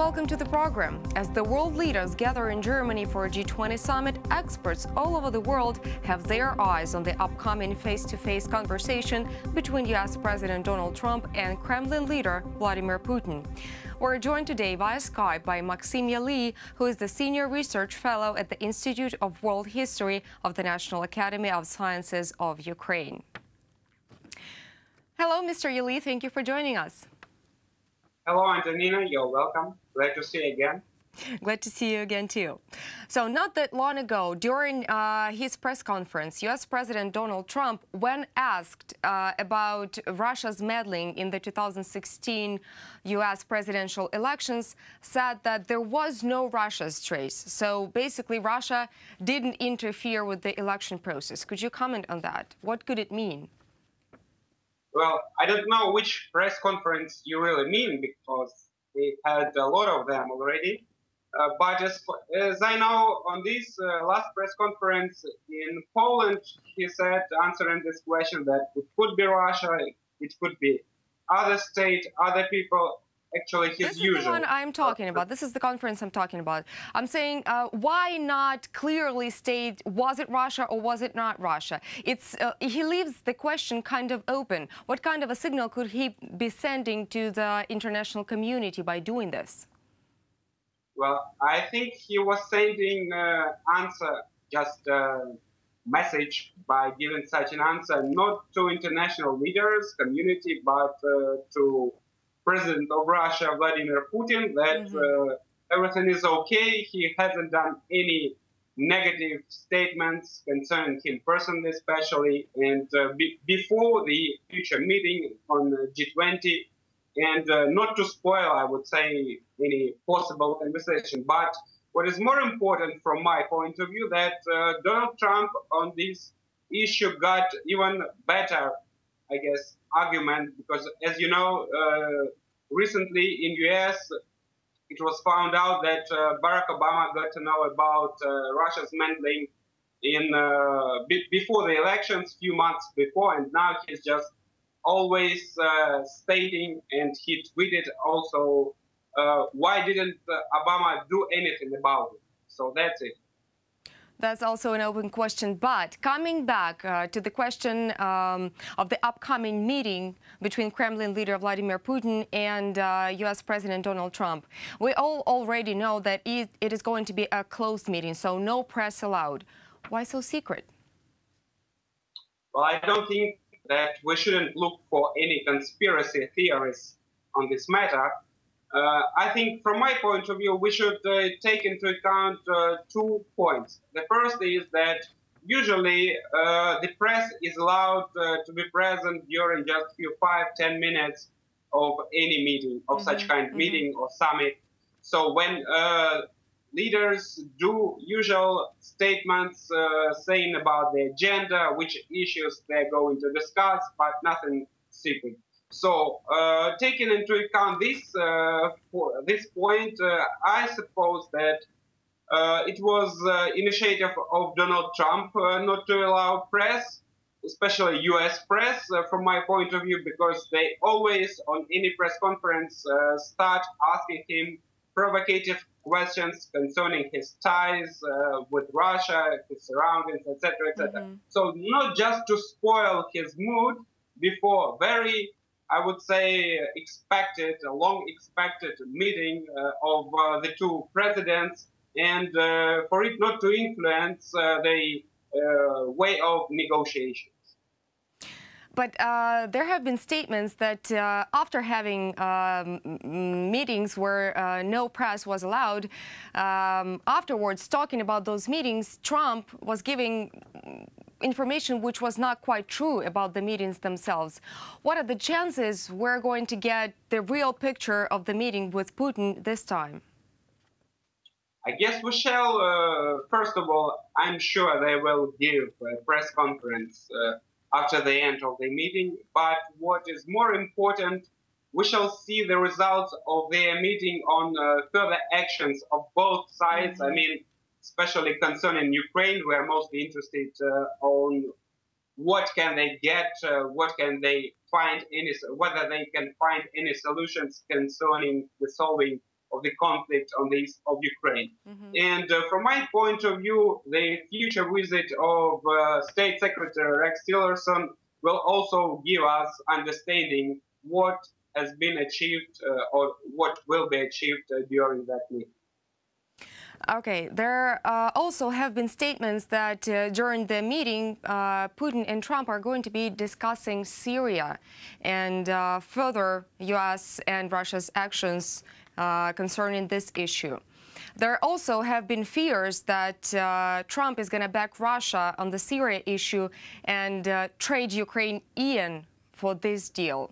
welcome to the program. As the world leaders gather in Germany for a G20 summit, experts all over the world have their eyes on the upcoming face-to-face conversation between U.S. President Donald Trump and Kremlin leader Vladimir Putin. We're joined today via Skype by Maxim Yali, who is the Senior Research Fellow at the Institute of World History of the National Academy of Sciences of Ukraine. Hello, Mr. Yali. Thank you for joining us. Hello, Antonina. You're welcome. Glad to see you again. Glad to see you again, too. So not that long ago, during his press conference, U.S. President Donald Trump, when asked about Russia's meddling in the 2016 U.S. presidential elections, said that there was no Russia's trace. So basically, Russia didn't interfere with the election process. Could you comment on that? What could it mean? Well, I don't know which press conference you really mean, because we had a lot of them already. But as I know, on this last press conference in Poland, he said, answering this question, that it could be Russia, it could be other state, other people. Actually, his usual. This is the one I'm talking about. This is the conference I'm talking about. I'm saying, why not clearly state, was it Russia or was it not Russia? He leaves the question kind of open. What kind of a signal could he be sending to the international community by doing this? Well, I think he was sending answer, just a message by giving such an answer, not to international leaders, community, but to President of Russia, Vladimir Putin, that everything is okay. He hasn't done any negative statements concerning him personally, especially, and before the future meeting on G20, and not to spoil, I would say, any possible conversation. But what is more important from my point of view, that Donald Trump on this issue got even better, I guess, argument, because as you know, recently in US, it was found out that Barack Obama got to know about Russia's meddling in before the elections, few months before, and now he's just always stating, and he tweeted also, why didn't Obama do anything about it? So that's it. That's also an open question. But coming back to the question of the upcoming meeting between Kremlin leader Vladimir Putin and U.S. President Donald Trump, we all already know that it is going to be a closed meeting, so no press allowed. Why so secret? Well, I don't think that we shouldn't look for any conspiracy theories on this matter. I think, from my point of view, we should take into account 2 points. The first is that usually the press is allowed to be present during just 5-10 minutes of any meeting, of such kind of meeting or summit. So when leaders do usual statements saying about the agenda, which issues they're going to discuss, but nothing secret. So, taking into account this point, I suppose that it was initiative of Donald Trump not to allow press, especially U.S. press, from my point of view, because they always, on any press conference, start asking him provocative questions concerning his ties with Russia, his surroundings, etc., etc. So, not just to spoil his mood before very, I would say, a long expected meeting of the 2 presidents, and for it not to influence the way of negotiations. But there have been statements that after having meetings where no press was allowed, afterwards, talking about those meetings, Trump was giving information which was not quite true about the meetings themselves. What are the chances we're going to get the real picture of the meeting with Putin this time? I guess we shall, first of all, I'm sure they will give a press conference after the end of the meeting. But what is more important, we shall see the results of their meeting on further actions of both sides. I mean, especially concerning Ukraine, we are mostly interested on what can they get, what can they find, whether they can find any solutions concerning the solving of the conflict on the east of Ukraine. And from my point of view, the future visit of State Secretary Rex Tillerson will also give us understanding what has been achieved or what will be achieved during that meeting. Okay, there also have been statements that during the meeting, Putin and Trump are going to be discussing Syria and further U.S. and Russia's actions concerning this issue. There also have been fears that Trump is going to back Russia on the Syria issue and trade Ukraine in for this deal.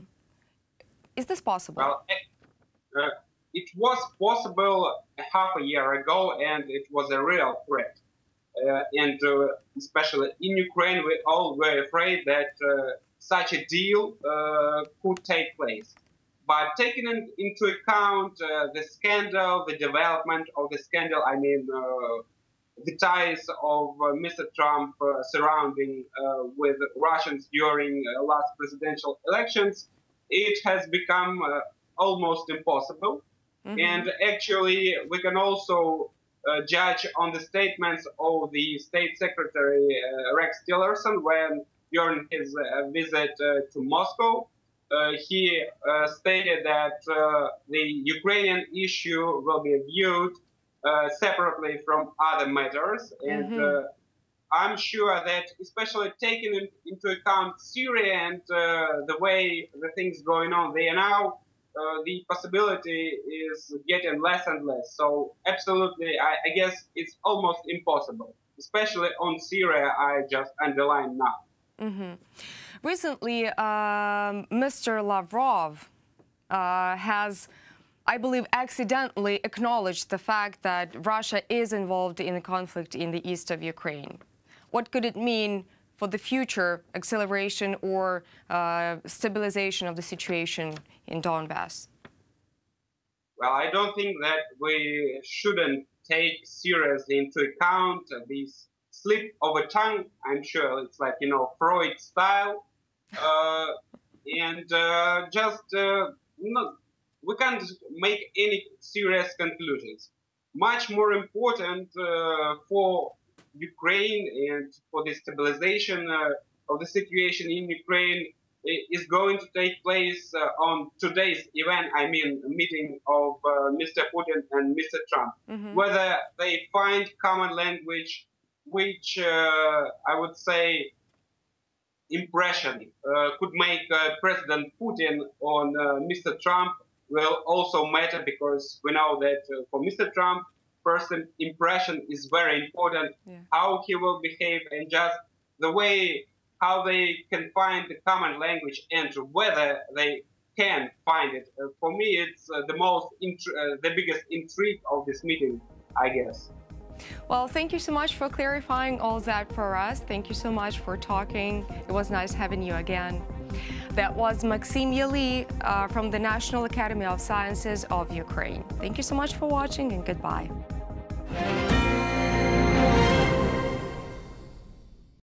Is this possible? Well, it was possible half a year ago, and it was a real threat. And especially in Ukraine, we all were afraid that such a deal could take place. But taking into account the scandal, the development of the scandal, I mean, the ties of Mr. Trump surrounding with Russians during last presidential elections, it has become almost impossible. And actually, we can also judge on the statements of the State Secretary Rex Tillerson when during his visit to Moscow. He stated that the Ukrainian issue will be viewed separately from other matters. And I'm sure that, especially taking into account Syria and the way the things going on there now, the possibility is getting less and less. So absolutely, I guess it's almost impossible, especially on Syria, I just underline now. Recently, Mr. Lavrov has, I believe, accidentally acknowledged the fact that Russia is involved in the conflict in the east of Ukraine. What could it mean for the future acceleration or stabilization of the situation in Donbass? Well, I don't think that we shouldn't take seriously into account this slip of a tongue. I'm sure it's like, you know, Freud style. And we can't make any serious conclusions. Much more important for Ukraine and for the stabilization of the situation in Ukraine is going to take place on today's event, I mean, meeting of Mr. Putin and Mr. Trump. Whether they find common language, which I would say impression could make President Putin on Mr. Trump will also matter, because we know that for Mr. Trump, first impression is very important. How he will behave and just the way how they can find the common language and whether they can find it. For me, it's the biggest intrigue of this meeting, I guess. Well, thank you so much for clarifying all that for us. Thank you so much for talking. It was nice having you again. That was Maxim Yali from the National Academy of Sciences of Ukraine. Thank you so much for watching, and goodbye.